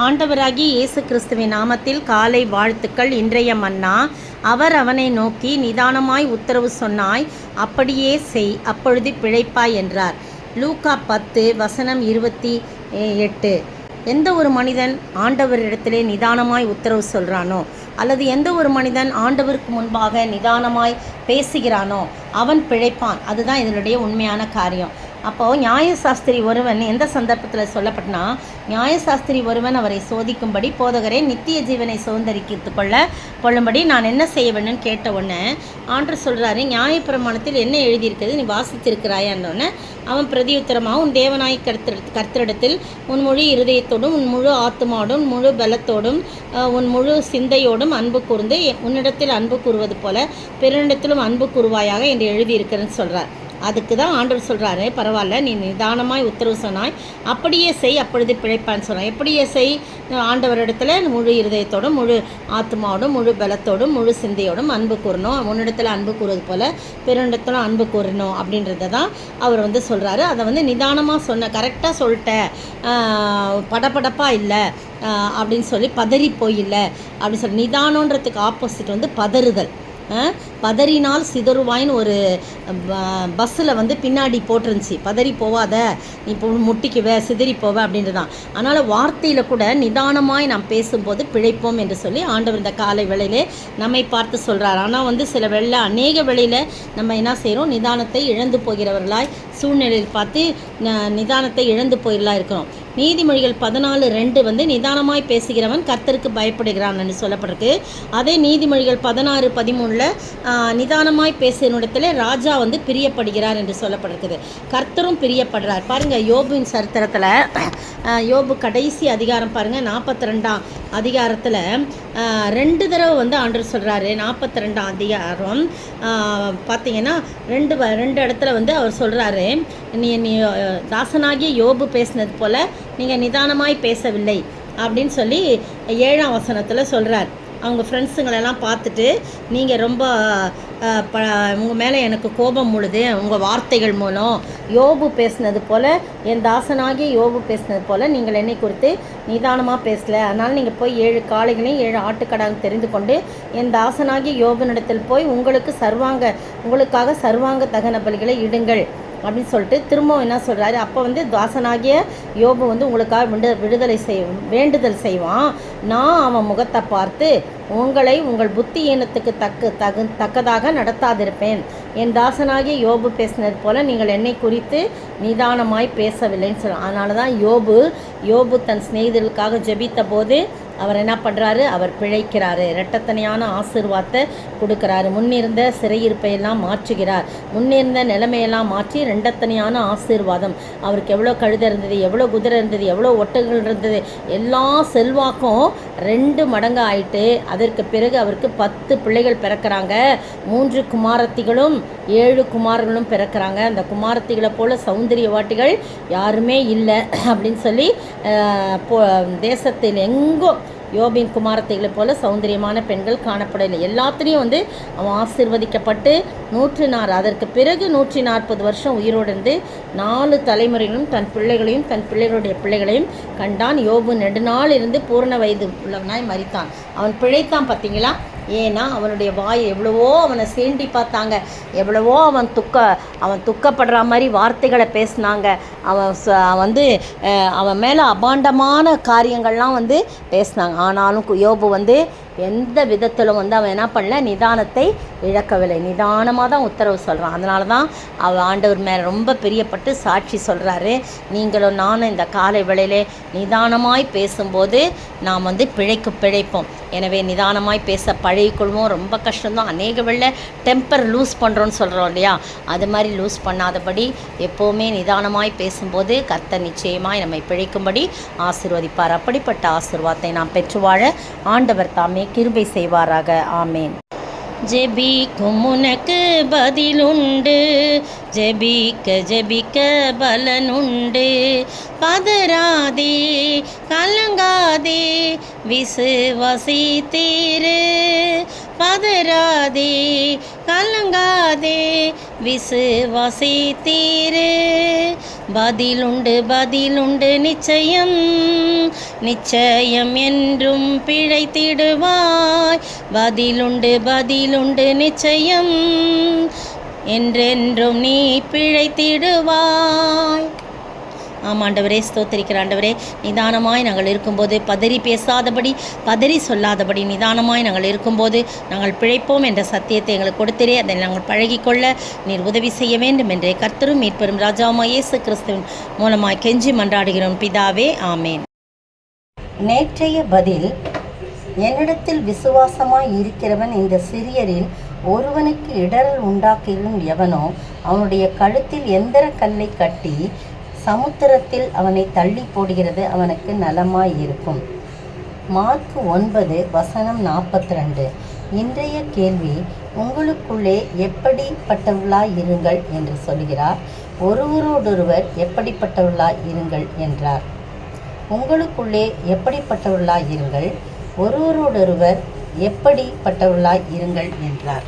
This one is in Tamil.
ஆண்டவராகிய இயேசு கிறிஸ்துவின் நாமத்தில் காலை வாழ்த்துக்கள். இன்றைய மன்னா, அவர் அவனை நோக்கி, நிதானமாய் உத்தரவு சொன்னாய், அப்படியே செய், அப்பொழுது பிழைப்பாய் என்றார். லூக்கா 10:28. எந்த ஒரு மனிதன் ஆண்டவரிடத்திலே நிதானமாய் உத்தரவு சொல்கிறானோ, அல்லது எந்த ஒரு மனிதன் ஆண்டவருக்கு முன்பாக நிதானமாய் பேசுகிறானோ அவன் பிழைப்பான். அதுதான் இதனுடைய உண்மையான காரியம். அப்போது நியாயசாஸ்திரி ஒருவன் எந்த சந்தர்ப்பத்தில் சொல்லப்பட்டனா, நியாயசாஸ்திரி ஒருவன் அவரை சோதிக்கும்படி, போதகரே நித்திய ஜீவனை சுதந்தரித்து கொள்ளும்படி நான் என்ன செய்ய வேணும்னு கேட்ட உடனே ஆண்டவர் சொல்கிறாரு, நியாயப்பிரமாணத்தில் என்ன எழுதியிருக்கிறது, நீ வாசித்திருக்கிறாயான்னொன்னே அவன் பிரதியுத்தரமாக, உன் தேவனாய் கர்த்தரிடத்தில் உன் முழு இருதயத்தோடும், உன் முழு ஆத்துமாவோடும், உன் முழு பலத்தோடும், உன் முழு சிந்தையோடும் அன்பு கூர்ந்து உன்னிடத்தில் அன்பு கூறுவது போல பிறனிடத்திலும் அன்பு கூறுவாயாக என்று எழுதியிருக்கிறேன்னு சொல்கிறார். அதுக்கு தான் ஆண்டவர் சொல்கிறாரு, பரவாயில்ல, நீ நிதானமாய் உத்தரவு சொன்னாய், அப்படியே செய், அப்பொழுது பிழைப்பான்னு சொன்னான். எப்படியே செய்? ஆண்டவரிடத்தில் முழு இருதயத்தோடும், முழு ஆத்மாவோடும், முழு பலத்தோடும், முழு சிந்தையோடும் அன்பு கூறணும். உன்னிடத்தில் அன்பு கூறுவது போல் பிறனிடத்திலும் அன்பு கூறணும் அப்படின்றத தான் அவர் சொல்கிறாரு. அதை நிதானமாக கரெக்டாக சொல்லிட்டேன், படப்படப்பாக இல்லை அப்படின்னு சொல்லி பதறி போயில்லை அப்படின்னு சொல்லி. நிதானன்றதுக்கு ஆப்போசிட் பதறுதல். பதறினால் சிதறுவாயின்னு ஒரு பஸ்ஸில் பின்னாடி போட்டிருந்துச்சு, பதறி போவாத, நீ இப்போ முட்டிக்குவே, சிதறி போவ அப்படின்றதான். அதனால் வார்த்தையில் கூட நிதானமாய் நாம் பேசும்போது பிழைப்போம் என்று சொல்லி ஆண்டவர் இந்த காலை வேளையிலே நம்மை பார்த்து சொல்கிறார். ஆனால் சில வேளை அநேக வேளையில் நம்ம என்ன செய்கிறோம், நிதானத்தை இழந்து போகிறவர்களாய் சூழ்நிலையில் பார்த்து நிதானத்தை இழந்து போயிடலாம் இருக்கிறோம். நீதிமொழிகள் 14:2 நிதானமாய் பேசுகிறவன் கர்த்தருக்கு பயப்படுகிறான் என்று சொல்லப்பட்டிருக்கு. அதே நீதிமொழிகள் 16:13 நிதானமாய் பேசுகிற ராஜா பிரியப்படுகிறார் என்று சொல்லப்பட்டிருக்குது. கர்த்தரும் பிரியப்படுறார். பாருங்கள், யோபுவின் சரித்திரத்தில், யோபு கடைசி அதிகாரம் பாருங்கள், 42ஆம் அதிகாரத்தில் 2 தடவை ஆண்டவர் சொல்கிறாரு. 42ஆம் அதிகாரம் பார்த்தீங்கன்னா 2 இடத்துல அவர் சொல்கிறாரு, நீ தாசனாகிய யோபு பேசினது போல் நீங்கள் நிதானமாய் பேசவில்லை அப்படின்னு சொல்லி 7ஆம் வசனத்தில் சொல்கிறார். அவங்க ஃப்ரெண்ட்ஸுங்களெல்லாம் பார்த்துட்டு, நீங்கள் ரொம்ப உங்கள் மேலே எனக்கு கோபம் முழுது, உங்கள் வார்த்தைகள் மூலம் யோபு பேசினது போல், என் தாசனாகிய யோபு பேசினது போல் நீங்கள் என்னை குறித்து நிதானமாக பேசலை. அதனால் நீங்கள் போய் 7 காளைகளையும் 7 ஆட்டுக்கடாக தெரிந்து கொண்டு என் தாசனாகிய யோபுனிடத்தில் போய் உங்களுக்காக சர்வாங்க தகன பலிகளை இடுங்கள் அப்படின்னு சொல்லிட்டு திரும்பவும் என்ன சொல்கிறாரு. அப்போ தாசனாகிய யோபு உங்களுக்காக வேண்டுதல் செய்வான். நான் அவன் முகத்தை பார்த்து உங்களை உங்கள் புத்தி ஈனத்துக்கு தக்கதாக நடத்தாதிருப்பேன். என் தாசனாகிய யோபு பேசினது போல் நீங்கள் என்னை குறித்து நிதானமாய் பேசவில்லைன்னு சொல்லுவான். அதனால தான் யோபு தன் சிநேகிதர்களுக்காக ஜெபித்த போது அவர் என்ன பண்ணுறாரு, அவர் பிழைக்கிறாரு. இரட்டத்தனையான ஆசீர்வாதத்தை கொடுக்குறாரு. முன்னிருந்த சிறையிருப்பையெல்லாம் மாற்றுகிறார். முன்னிருந்த நிலைமையெல்லாம் மாற்றி ரெண்டத்தனையான ஆசீர்வாதம். அவருக்கு எவ்வளோ கழுதை இருந்தது, எவ்வளோ குதிரை இருந்தது, எவ்வளோ ஒட்டகங்கள் இருந்தது, எல்லா செல்வாக்கும் 2 மடங்கு ஆயிட்டு. அதற்கு பிறகு அவருக்கு 10 பிள்ளைகள் பிறக்கிறாங்க. 3 குமாரத்திகளும் 7 குமாரர்களும் பிறக்கிறாங்க. அந்த குமாரத்திகளை போல சௌந்தரியவாட்டிகள் யாருமே இல்லை அப்படின்னு சொல்லி தேசத்தில் எங்கோ யோபின் குமாரத்தைகளை போல சௌந்தரியமான பெண்கள் காணப்படவில்லை. எல்லாத்துலேயும் அவன் ஆசீர்வதிக்கப்பட்டு 104, அதற்கு பிறகு 140 வருஷம் உயிரோடு இருந்து 4 தலைமுறைகளும் தன் பிள்ளைகளையும் தன் பிள்ளைகளுடைய பிள்ளைகளையும் கண்டான். யோபு நெடுநாள் இருந்து பூரண வயது உள்ளவனாய் மரித்தான். அவன் பிழைத்தான். பார்த்தீங்களா? ஏன்னா அவனுடைய வாய் எவ்வளவோ அவனை சீண்டி பார்த்தாங்க, எவ்வளவோ அவன் துக்கப்படுற மாதிரி வார்த்தைகளை பேசினாங்க. அவன் மேலே அபாண்டமான காரியங்கள்லாம் பேசினாங்க. ஆனாலும் யோபு எந்த விதத்திலும் அவன் என்ன பண்ணல, நிதானத்தை இழக்கவில்லை. நிதானமாக தான் உத்தரவு சொல்கிறான். அதனால தான் அவன் ஆண்டவர் மேலே ரொம்ப பிரியப்பட்டு சாட்சி சொல்கிறாரு. நீங்களும் நானும் இந்த காலை வேளையிலே நிதானமாய் பேசும்போது நாம் பிழைப்போம். எனவே நிதானமாய் பேச பழகிக்கொள்வோம். ரொம்ப கஷ்டம்தான். அநேக வேளை டெம்பர் லூஸ் பண்ணுறோன்னு சொல்கிறோம் இல்லையா, அது மாதிரி லூஸ் பண்ணாதபடி எப்போவுமே நிதானமாய் பேசும்போது கர்த்தர் நிச்சயமாய் நம்மை பிழைக்கும்படி ஆசீர்வதிப்பார். அப்படிப்பட்ட ஆசீர்வாதத்தை நாம் பெற்று வாழ ஆண்டவர் தாமே கிருபை செய்வாராக. ஆமேன். ஜெபிக்கும் உனக்கு பதிலுண்டு, ஜெபிக்க பலனுண்டு. பதறாதே, கலங்காதே, விசுவாசித்தீரு. பதறாதே, கலங்காதே, விசுவாசித்தீரு. பதிலுண்டு நிச்சயம், நிச்சயம் என்றும் பிழைத்திடுவாய். பதிலுண்டு நிச்சயம், என்றென்றும் நீ பிழைத்திடுவாய். ஆமாண்டவரே, ஸ்தோத்திரிக்கிற ஆண்டவரே, நிதானமாய் நாங்கள் இருக்கும்போது பதறி பேசாதபடி, பதறி சொல்லாதபடி, நிதானமாய் நாங்கள் இருக்கும்போது நாங்கள் பிழைப்போம் என்ற சத்தியத்தை எங்களுக்கு கொடுத்திரே. அதை நாங்கள் பழகிக்கொள்ள நீர் உதவி செய்ய வேண்டும் என்றே கர்த்தரும் மீட்பெரும் ராஜாவுமாய் இயேசு கிறிஸ்துவின் மூலமாய் கெஞ்சி மன்றாடுகிறோம் பிதாவே, ஆமேன். நேற்றைய பதில்: என்னிடத்தில் விசுவாசமாய் இருக்கிறவன் இந்த சிறியரில் ஒருவனுக்கு இடரல் உண்டாக்கிடும் எவனோ அவனுடைய கழுத்தில் எந்திர கல்லை கட்டி சமுத்திரத்தில் அவனை தள்ளி போடுகிறது அவனுக்கு நலமாய் இருக்கும். மார்க் 9:42. இன்றைய கேள்வி: உங்களுக்குள்ளே எப்படிப்பட்டவர்களாய் இருங்கள் என்று சொல்கிறார். ஒருவரோடொருவர் எப்படிப்பட்டவர்களாய் இருங்கள் என்றார். உங்களுக்குள்ளே எப்படிப்பட்டவர்களாய் இருங்கள், ஒருவரோடொருவர் எப்படிப்பட்டவர்களாய் இருங்கள் என்றார்.